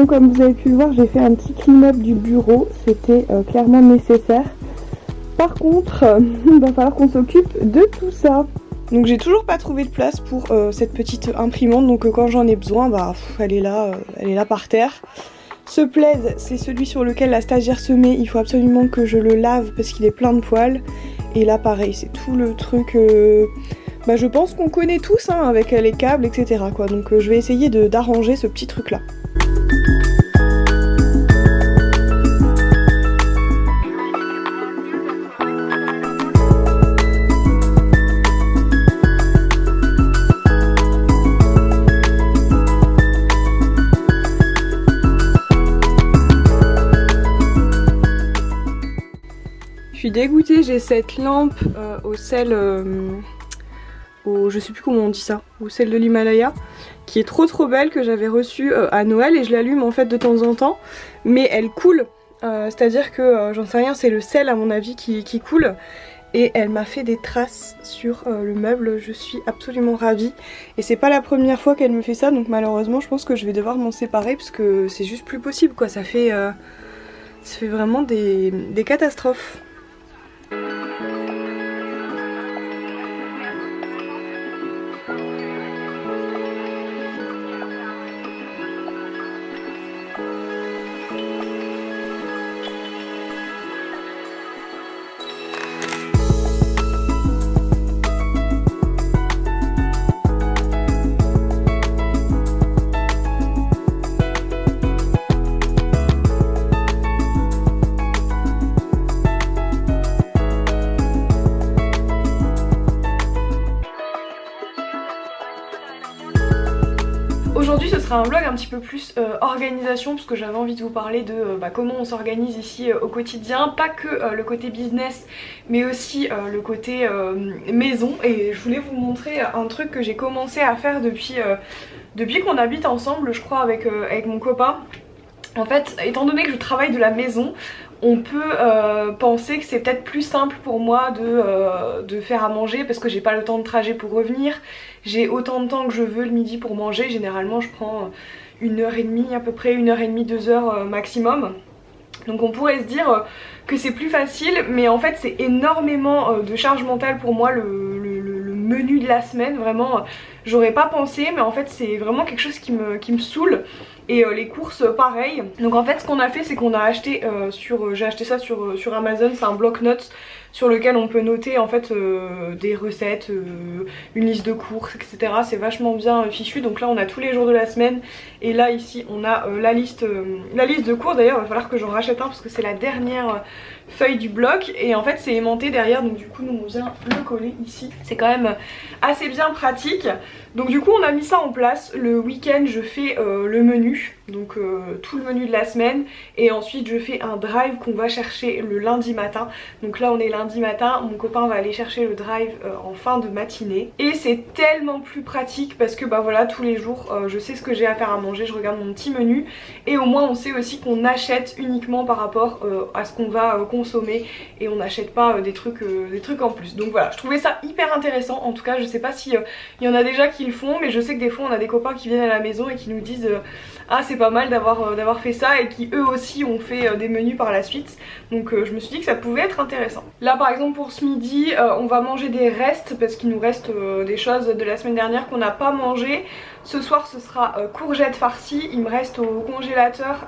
comme vous avez pu le voir, j'ai fait un petit clean-up du bureau, c'était clairement nécessaire. Par contre, il va falloir qu'on s'occupe de tout ça. Donc j'ai toujours pas trouvé de place pour cette petite imprimante, donc quand j'en ai besoin, bah elle est là par terre. Ce plaid, c'est celui sur lequel la stagiaire se met, il faut absolument que je le lave parce qu'il est plein de poils. Et là pareil, c'est tout le truc, je pense qu'on connaît tous hein, avec les câbles, etc. quoi. Donc je vais essayer d'arranger ce petit truc là. Je suis dégoûtée, j'ai cette lampe au sel, je sais plus comment on dit ça, au sel de l'Himalaya, qui est trop belle, que j'avais reçue à Noël et je l'allume en fait de temps en temps, mais elle coule, c'est à dire que j'en sais rien, c'est le sel à mon avis qui coule et elle m'a fait des traces sur le meuble, je suis absolument ravie et c'est pas la première fois qu'elle me fait ça, donc malheureusement je pense que je vais devoir m'en séparer parce que c'est juste plus possible quoi, ça fait vraiment des catastrophes. Aujourd'hui ce sera un vlog un petit peu plus organisation parce que j'avais envie de vous parler de comment on s'organise ici au quotidien, pas que le côté business mais aussi le côté maison, et je voulais vous montrer un truc que j'ai commencé à faire depuis qu'on habite ensemble je crois avec mon copain. En fait, étant donné que je travaille de la maison, on peut penser que c'est peut-être plus simple pour moi de faire à manger parce que j'ai pas le temps de trajet pour revenir. J'ai autant de temps que je veux le midi pour manger. Généralement je prends 1h30 à peu près, 1h30, 2h maximum. Donc on pourrait se dire que c'est plus facile, mais en fait c'est énormément de charge mentale pour moi le menu de la semaine. Vraiment j'aurais pas pensé, mais en fait c'est vraiment quelque chose qui me saoule. Et les courses pareil. Donc en fait ce qu'on a fait c'est qu'on a acheté j'ai acheté ça sur Amazon, c'est un bloc-notes sur lequel on peut noter en fait des recettes, une liste de courses, etc. C'est vachement bien fichu. Donc là on a tous les jours de la semaine et là ici on a la liste de courses. D'ailleurs il va falloir que j'en rachète un parce que c'est la dernière feuille du bloc et en fait c'est aimanté derrière, donc du coup nous on vient le coller ici. C'est quand même assez bien pratique. Donc du coup on a mis ça en place. Le week-end je fais le menu, donc tout le menu de la semaine, et ensuite je fais un drive qu'on va chercher le lundi matin. Donc là on est lundi matin, mon copain va aller chercher le drive en fin de matinée et c'est tellement plus pratique parce que voilà, tous les jours je sais ce que j'ai à faire à manger, je regarde mon petit menu et au moins on sait aussi qu'on achète uniquement par rapport à ce qu'on va consommer et on n'achète pas des trucs en plus. Donc voilà, je trouvais ça hyper intéressant. En tout cas je sais pas si il y en a déjà qui le font, mais je sais que des fois on a des copains qui viennent à la maison et qui nous disent ah c'est pas mal d'avoir fait ça, et qui eux aussi ont fait des menus par la suite. Donc je me suis dit que ça pouvait être intéressant. Là par exemple pour ce midi on va manger des restes parce qu'il nous reste des choses de la semaine dernière qu'on n'a pas mangé. Ce soir ce sera courgettes farcies. Il me reste au congélateur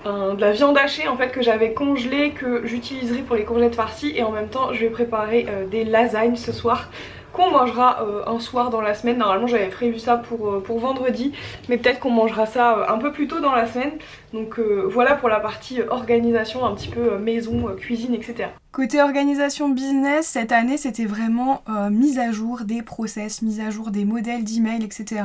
de la viande hachée en fait que j'avais congelée, que j'utiliserai pour les courgettes farcies, et en même temps je vais préparer des lasagnes ce soir qu'on mangera un soir dans la semaine. Normalement j'avais prévu ça pour vendredi, mais peut-être qu'on mangera ça un peu plus tôt dans la semaine. Donc voilà pour la partie organisation, un petit peu maison, cuisine, etc. Côté organisation business, cette année c'était vraiment mise à jour des process, mise à jour des modèles d'email, etc.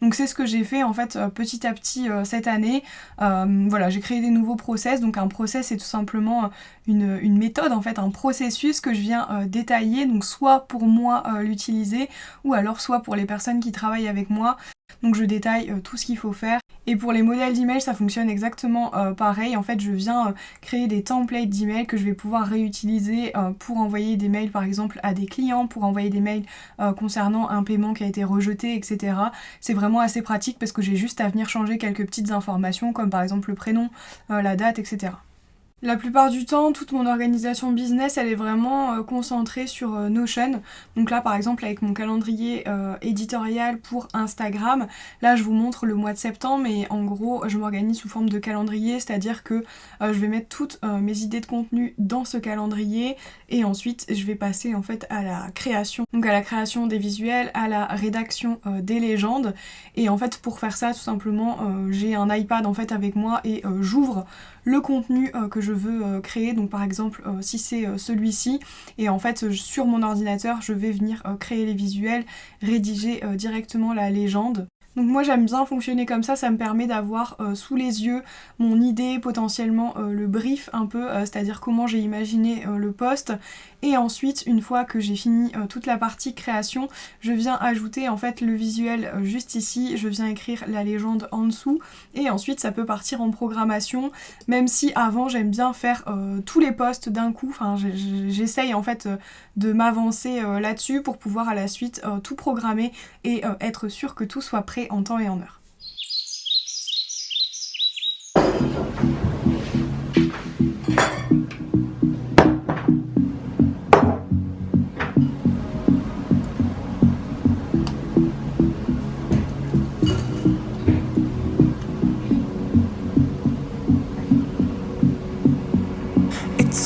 Donc c'est ce que j'ai fait en fait petit à petit cette année. Voilà, j'ai créé des nouveaux process. Donc un process c'est tout simplement une méthode en fait, un processus que je viens détailler, donc soit pour moi l'utiliser, ou alors soit pour les personnes qui travaillent avec moi. Donc je détaille tout ce qu'il faut faire. Et pour les modèles d'email, ça fonctionne exactement pareil. En fait, je viens créer des templates d'email que je vais pouvoir réutiliser pour envoyer des mails par exemple à des clients, pour envoyer des mails concernant un paiement qui a été rejeté, etc. C'est vraiment assez pratique parce que j'ai juste à venir changer quelques petites informations comme par exemple le prénom, la date, etc. La plupart du temps, toute mon organisation business, elle est vraiment concentrée sur Notion. Donc là, par exemple, avec mon calendrier éditorial pour Instagram, là, je vous montre le mois de septembre et en gros, je m'organise sous forme de calendrier, c'est-à-dire que je vais mettre toutes mes idées de contenu dans ce calendrier et ensuite, je vais passer en fait à la création. Donc à la création des visuels, à la rédaction des légendes. Et en fait, pour faire ça, tout simplement, j'ai un iPad en fait avec moi et j'ouvre le contenu que je veux créer, donc par exemple si c'est celui-ci, et en fait sur mon ordinateur je vais venir créer les visuels, rédiger directement la légende. Donc moi j'aime bien fonctionner comme ça me permet d'avoir sous les yeux mon idée, potentiellement le brief un peu, c'est-à-dire comment j'ai imaginé le post. Et ensuite, une fois que j'ai fini toute la partie création, je viens ajouter en fait le visuel juste ici, je viens écrire la légende en dessous et ensuite ça peut partir en programmation, même si avant j'aime bien faire tous les posts d'un coup, enfin j'essaye en fait de m'avancer là-dessus pour pouvoir à la suite tout programmer et être sûr que tout soit prêt en temps et en heure.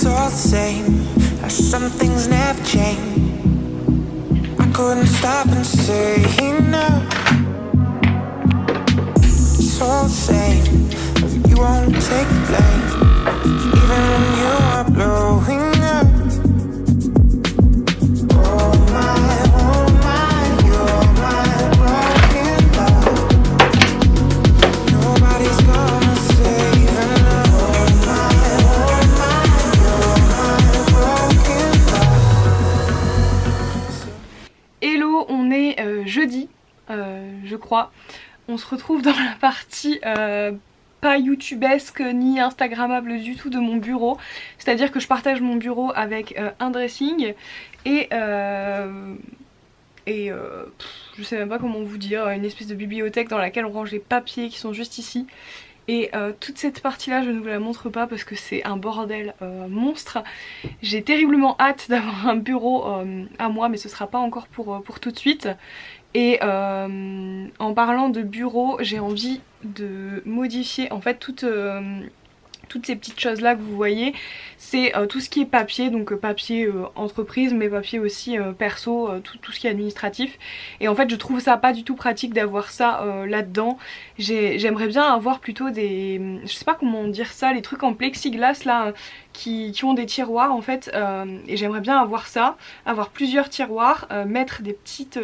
All the same, how some things never change. I couldn't stop and say no. It's all the same, you won't take the blame, even when you are blowing up. Oh my, you're my broken love. Nobody's gonna save enough. Hello, on est jeudi, je crois. On se retrouve dans la partie pas youtubesque ni instagrammable du tout de mon bureau. C'est-à-dire que je partage mon bureau avec un dressing et je sais même pas comment vous dire, une espèce de bibliothèque dans laquelle on range les papiers qui sont juste ici. Et toute cette partie là je ne vous la montre pas parce que c'est un bordel monstre. J'ai terriblement hâte d'avoir un bureau à moi, mais ce sera pas encore pour tout de suite. Et en parlant de bureau, j'ai envie de modifier en fait toutes ces petites choses là que vous voyez. C'est tout ce qui est papier, donc papier entreprise mais papier aussi perso, tout ce qui est administratif. Et en fait je trouve ça pas du tout pratique d'avoir ça là-dedans. J'aimerais bien avoir plutôt des, je sais pas comment dire ça, les trucs en plexiglas là qui ont des tiroirs en fait, et j'aimerais bien avoir ça, avoir plusieurs tiroirs, mettre des petites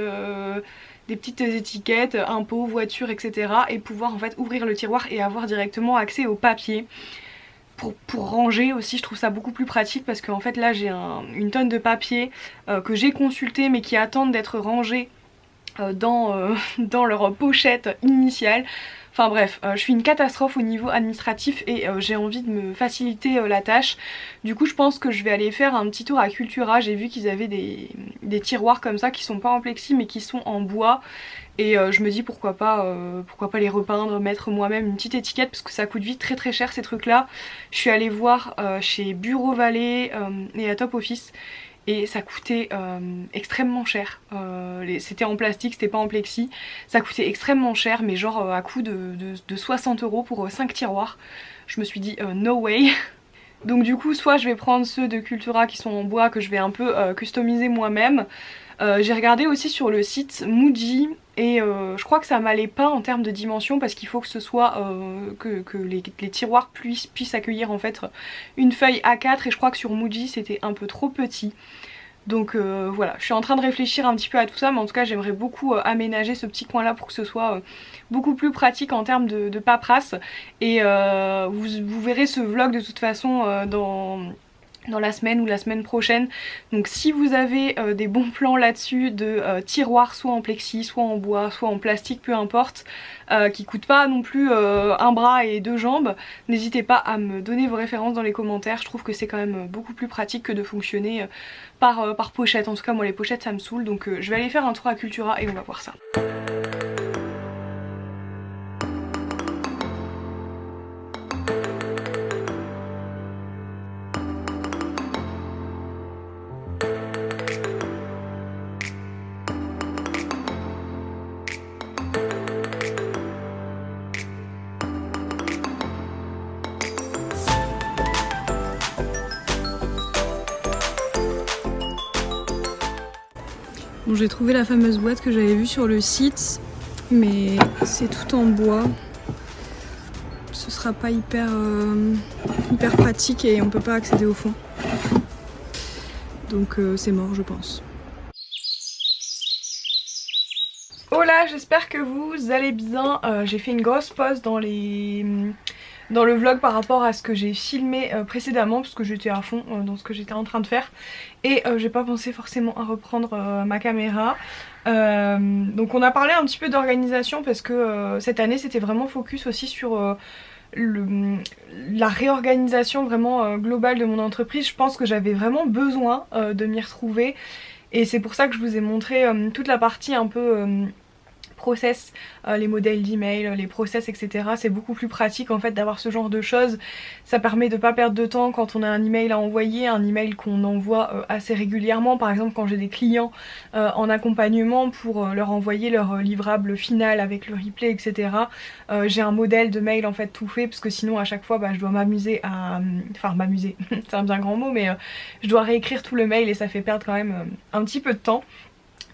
étiquettes, impôts, voitures, etc. et pouvoir en fait ouvrir le tiroir et avoir directement accès au papier. Pour ranger aussi, je trouve ça beaucoup plus pratique parce qu'en fait là j'ai une tonne de papier que j'ai consulté mais qui attendent d'être rangés dans leur pochette initiale. Enfin bref, je suis une catastrophe au niveau administratif et j'ai envie de me faciliter la tâche. Du coup je pense que je vais aller faire un petit tour à Cultura. J'ai vu qu'ils avaient des tiroirs comme ça qui sont pas en plexi mais qui sont en bois. Et je me dis pourquoi pas les repeindre, mettre moi-même une petite étiquette parce que ça coûte vite très cher ces trucs là. Je suis allée voir chez Bureau Vallée et à Top Office et ça coûtait extrêmement cher. C'était en plastique, c'était pas en plexi. Ça coûtait extrêmement cher mais genre à coût de 60 € pour 5 tiroirs. Je me suis dit no way. Donc du coup soit je vais prendre ceux de Cultura qui sont en bois que je vais un peu customiser moi-même. J'ai regardé aussi sur le site Muji et je crois que ça m'allait pas en termes de dimension parce qu'il faut que ce soit que les tiroirs puissent accueillir en fait une feuille A4 et je crois que sur Muji c'était un peu trop petit. Donc voilà, je suis en train de réfléchir un petit peu à tout ça mais en tout cas j'aimerais beaucoup aménager ce petit coin là pour que ce soit beaucoup plus pratique en termes de paperasse. Et vous verrez ce vlog de toute façon dans la semaine ou la semaine prochaine. Donc si vous avez des bons plans là-dessus de tiroirs soit en plexi, soit en bois, soit en plastique, peu importe, qui coûtent pas non plus un bras et 2 jambes, n'hésitez pas à me donner vos références dans les commentaires. Je trouve que c'est quand même beaucoup plus pratique que de fonctionner par pochette. En tout cas moi les pochettes ça me saoule, donc je vais aller faire un tour à Cultura et on va voir ça. Bon, j'ai trouvé la fameuse boîte que j'avais vue sur le site, mais c'est tout en bois. Ce sera pas hyper pratique et on peut pas accéder au fond. Donc c'est mort je pense. Hola, j'espère que vous allez bien. J'ai fait une grosse pause dans le vlog par rapport à ce que j'ai filmé précédemment parce que j'étais à fond dans ce que j'étais en train de faire et j'ai pas pensé forcément à reprendre ma caméra. Donc on a parlé un petit peu d'organisation parce que cette année c'était vraiment focus aussi sur la réorganisation vraiment globale de mon entreprise. Je pense que j'avais vraiment besoin de m'y retrouver et c'est pour ça que je vous ai montré toute la partie un peu process, les modèles d'email, les process, etc. C'est beaucoup plus pratique en fait d'avoir ce genre de choses. Ça permet de pas perdre de temps quand on a un email à envoyer, un email qu'on envoie assez régulièrement. Par exemple quand j'ai des clients en accompagnement pour leur envoyer leur livrable final avec le replay, etc. J'ai un modèle de mail en fait tout fait parce que sinon à chaque fois je dois m'amuser à... Enfin m'amuser, c'est un bien grand mot, mais je dois réécrire tout le mail et ça fait perdre quand même un petit peu de temps.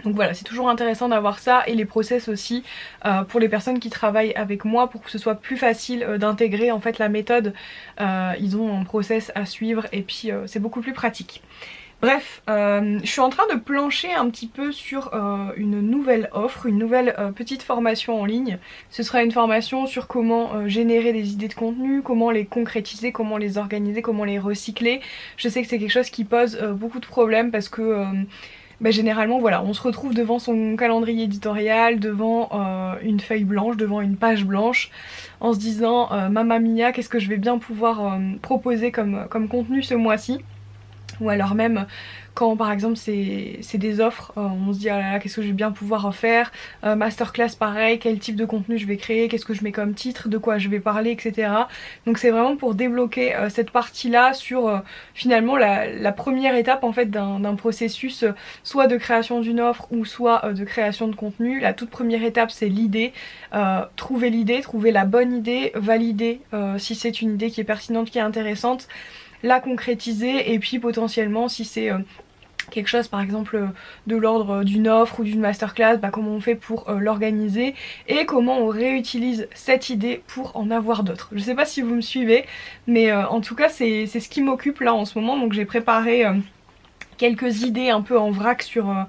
Donc voilà, c'est toujours intéressant d'avoir ça et les process aussi pour les personnes qui travaillent avec moi pour que ce soit plus facile d'intégrer en fait la méthode. Ils ont un process à suivre et puis c'est beaucoup plus pratique. Bref, je suis en train de plancher un petit peu sur une nouvelle offre, une nouvelle petite formation en ligne. Ce sera une formation sur comment générer des idées de contenu, comment les concrétiser, comment les organiser, comment les recycler. Je sais que c'est quelque chose qui pose beaucoup de problèmes parce que... généralement voilà, on se retrouve devant son calendrier éditorial, devant une feuille blanche, devant une page blanche, en se disant Mamma mia, qu'est-ce que je vais bien pouvoir proposer comme contenu ce mois-ci. Ou alors même quand par exemple c'est des offres, on se dit ah là là qu'est-ce que je vais bien pouvoir faire, masterclass pareil, quel type de contenu je vais créer, qu'est-ce que je mets comme titre, de quoi je vais parler, etc. Donc c'est vraiment pour débloquer cette partie là sur finalement la première étape en fait d'un processus soit de création d'une offre ou soit de création de contenu. La toute première étape c'est l'idée, trouver l'idée, trouver la bonne idée, valider si c'est une idée qui est pertinente, qui est intéressante, la concrétiser et puis potentiellement si c'est quelque chose par exemple de l'ordre d'une offre ou d'une masterclass, comment on fait pour l'organiser et comment on réutilise cette idée pour en avoir d'autres. Je sais pas si vous me suivez mais en tout cas c'est ce qui m'occupe là en ce moment. Donc j'ai préparé quelques idées un peu en vrac sur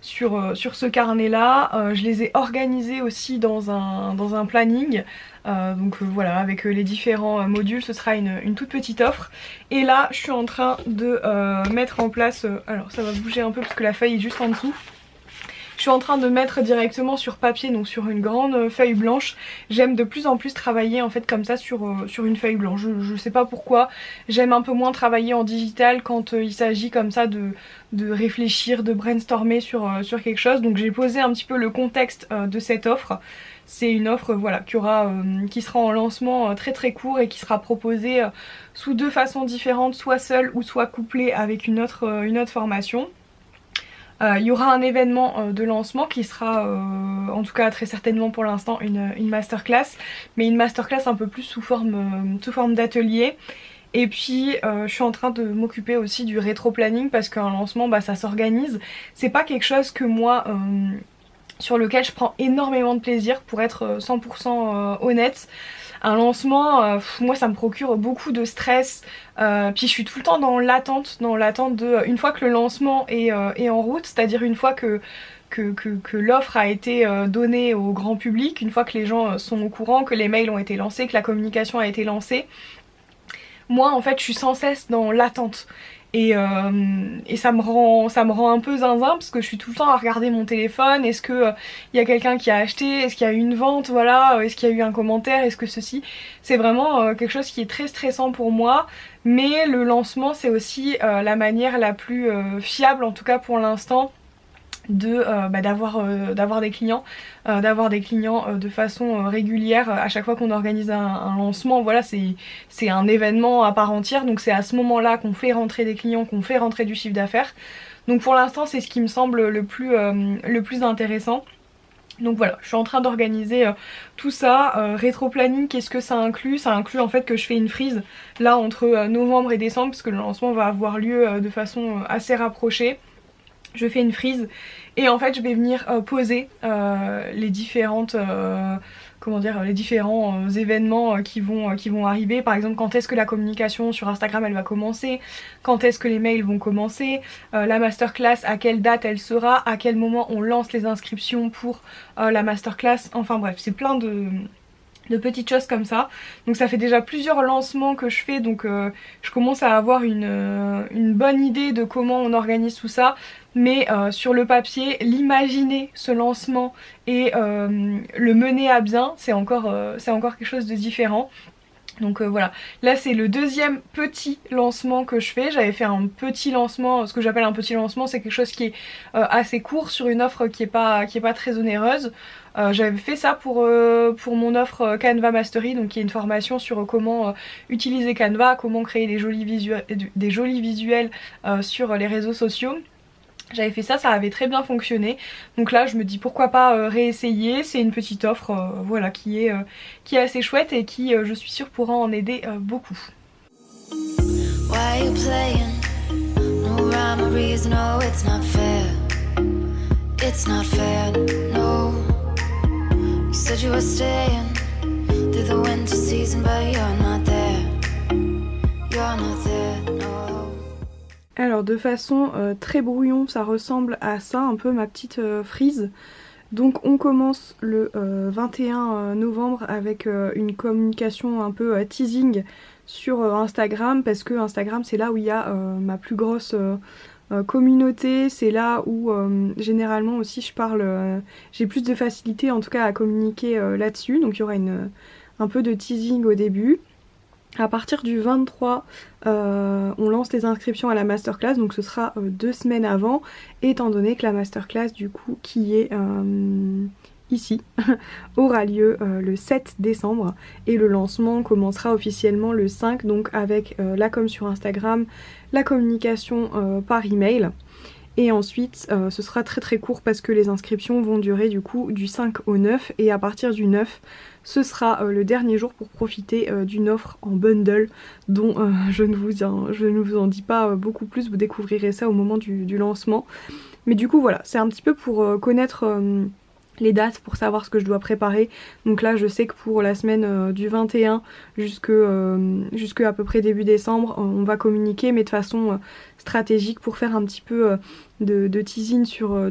ce carnet là. Je les ai organisées aussi dans un planning. Voilà, avec les différents modules ce sera une toute petite offre. Et là je suis en train de mettre en place, alors ça va bouger un peu parce que la feuille est juste en dessous. Je suis en train de mettre directement sur papier, donc sur une grande feuille blanche. J'aime de plus en plus travailler en fait comme ça sur une feuille blanche. Je sais pas pourquoi, j'aime un peu moins travailler en digital quand il s'agit comme ça de réfléchir, de brainstormer sur quelque chose. Donc j'ai posé un petit peu le contexte de cette offre. C'est une offre voilà, qui sera en lancement très très court et qui sera proposée sous deux façons différentes, soit seule ou soit couplée avec une autre formation. Il y aura un événement de lancement qui sera en tout cas très certainement pour l'instant une masterclass, mais une masterclass un peu plus sous forme d'atelier. Et puis je suis en train de m'occuper aussi du rétro-planning parce qu'un lancement ça s'organise. C'est pas quelque chose que moi... sur lequel je prends énormément de plaisir pour être 100% honnête. Un lancement, moi ça me procure beaucoup de stress, puis je suis tout le temps dans l'attente de... Une fois que le lancement est en route, c'est-à-dire une fois que l'offre a été donnée au grand public, une fois que les gens sont au courant, que les mails ont été lancés, que la communication a été lancée, moi en fait je suis sans cesse dans l'attente. et ça me rend un peu zinzin parce que je suis tout le temps à regarder mon téléphone. Est-ce que y a quelqu'un qui a acheté, est-ce qu'il y a eu une vente, voilà, est-ce qu'il y a eu un commentaire, est-ce que ceci. C'est vraiment quelque chose qui est très stressant pour moi, mais le lancement c'est aussi la manière la plus fiable, en tout cas pour l'instant, d'avoir des clients, de façon régulière à chaque fois qu'on organise un lancement. Voilà, c'est un événement à part entière, donc c'est à ce moment là qu'on fait rentrer des clients, qu'on fait rentrer du chiffre d'affaires. Donc pour l'instant c'est ce qui me semble le plus intéressant. Donc voilà, je suis en train d'organiser tout ça. Rétro-planning, qu'est-ce que ça inclut? Ça inclut en fait que je fais une frise là entre novembre et décembre, parce que le lancement va avoir lieu de façon assez rapprochée. Je fais une frise et en fait je vais venir poser les différents événements qui vont arriver. Par exemple, quand est-ce que la communication sur Instagram elle va commencer, quand est-ce que les mails vont commencer, la masterclass à quelle date elle sera, à quel moment on lance les inscriptions pour la masterclass. Enfin bref, c'est plein de petites choses comme ça. Donc ça fait déjà plusieurs lancements que je fais, donc je commence à avoir une bonne idée de comment on organise tout ça. Mais sur le papier, l'imaginer ce lancement et le mener à bien, c'est encore quelque chose de différent. Donc voilà, là c'est le deuxième petit lancement que je fais. J'avais fait un petit lancement, ce que j'appelle un petit lancement, c'est quelque chose qui est assez court sur une offre qui est pas très onéreuse. J'avais fait ça pour mon offre Canva Mastery, donc qui est une formation sur comment utiliser Canva, comment créer des jolis visuels sur les réseaux sociaux. J'avais fait ça, ça avait très bien fonctionné. Donc là je me dis pourquoi pas réessayer. C'est une petite offre voilà, qui est assez chouette et qui je suis sûre pourra en aider beaucoup. Alors de façon très brouillon, ça ressemble à ça, un peu ma petite frise. Donc on commence le 21 novembre avec une communication un peu teasing sur Instagram, parce que Instagram c'est là où il y a ma plus grosse communauté, c'est là où généralement aussi je parle, j'ai plus de facilité en tout cas à communiquer là-dessus. Donc il y aura un peu de teasing au début. À partir du 23, on lance les inscriptions à la masterclass, donc ce sera 2 semaines avant, étant donné que la masterclass du coup qui est ici aura lieu le 7 décembre et le lancement commencera officiellement le 5, donc avec la com sur Instagram, la communication par email. Et ensuite ce sera très très court parce que les inscriptions vont durer du coup du 5 au 9, et à partir du 9 ce sera le dernier jour pour profiter d'une offre en bundle dont je ne vous en dis pas beaucoup plus, vous découvrirez ça au moment du lancement. Mais du coup voilà, c'est un petit peu pour connaître les dates, pour savoir ce que je dois préparer. Donc là je sais que pour la semaine du 21 jusque à peu près début décembre on va communiquer, mais de façon stratégique, pour faire un petit peu de teasing sur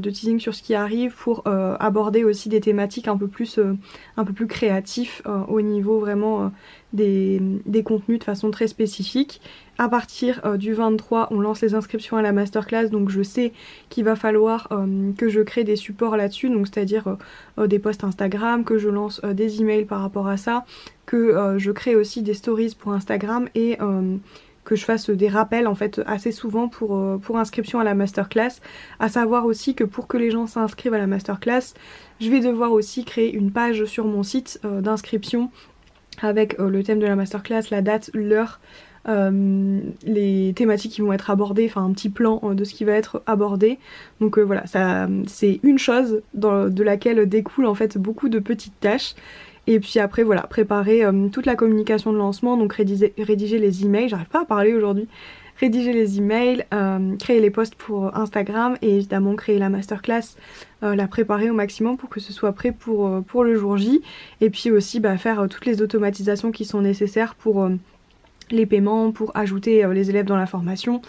ce qui arrive, pour aborder aussi des thématiques un peu plus créatifs au niveau vraiment des contenus de façon très spécifique. À partir du 23 on lance les inscriptions à la masterclass, donc je sais qu'il va falloir que je crée des supports là-dessus, donc c'est-à-dire des posts Instagram, que je lance des emails par rapport à ça, que je crée aussi des stories pour Instagram, et que je fasse des rappels en fait assez souvent pour inscription à la masterclass. À savoir aussi que pour que les gens s'inscrivent à la masterclass, je vais devoir aussi créer une page sur mon site d'inscription avec le thème de la masterclass, la date, l'heure, les thématiques qui vont être abordées, enfin un petit plan de ce qui va être abordé. Donc voilà, ça c'est une chose de laquelle découle en fait beaucoup de petites tâches. Et puis après voilà, préparer toute la communication de lancement, donc rédiger les emails, j'arrive pas à parler aujourd'hui, rédiger les emails, créer les posts pour Instagram, et évidemment créer la masterclass, la préparer au maximum pour que ce soit prêt pour le jour J. Et puis aussi faire toutes les automatisations qui sont nécessaires pour les paiements, pour ajouter les élèves dans la formation,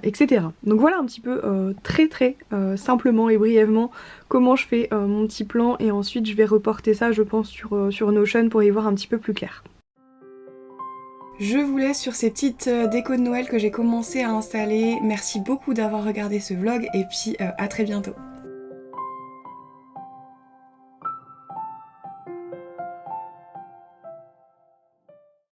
etc. Donc voilà un petit peu très simplement et brièvement comment je fais mon petit plan, et ensuite je vais reporter ça je pense sur Notion pour y voir un petit peu plus clair. Je vous laisse sur ces petites décos de Noël que j'ai commencé à installer. Merci beaucoup d'avoir regardé ce vlog et puis à très bientôt.